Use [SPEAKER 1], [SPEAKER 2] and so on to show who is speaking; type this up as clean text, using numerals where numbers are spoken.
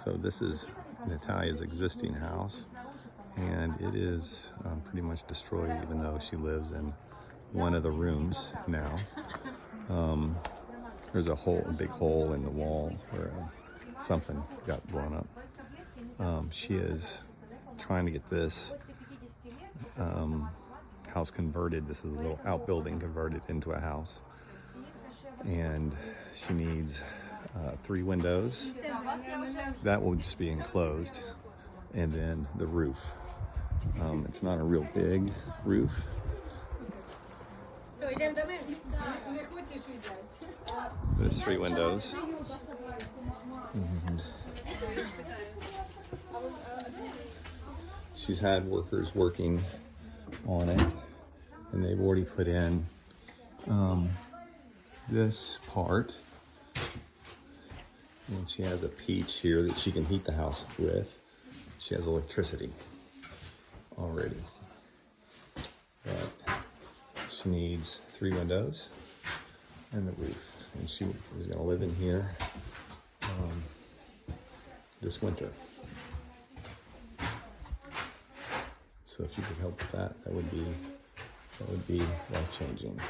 [SPEAKER 1] So this is Natalia's existing house, and it is pretty much destroyed, even though she lives in one of the rooms now. There's a big hole in the wall where something got blown up. She is trying to get this house converted. This is a little outbuilding converted into a house, and she needs 3 windows. That will just be enclosed, and then the roof. It's not a real big roof. There's 3 windows. And she's had workers working on it, and they've already put in this part. And she has a peach here that she can heat the house with. She has electricity already. But she needs 3 windows and the roof. And she is going to live in here this winter. So if you could help with that, that would be life-changing.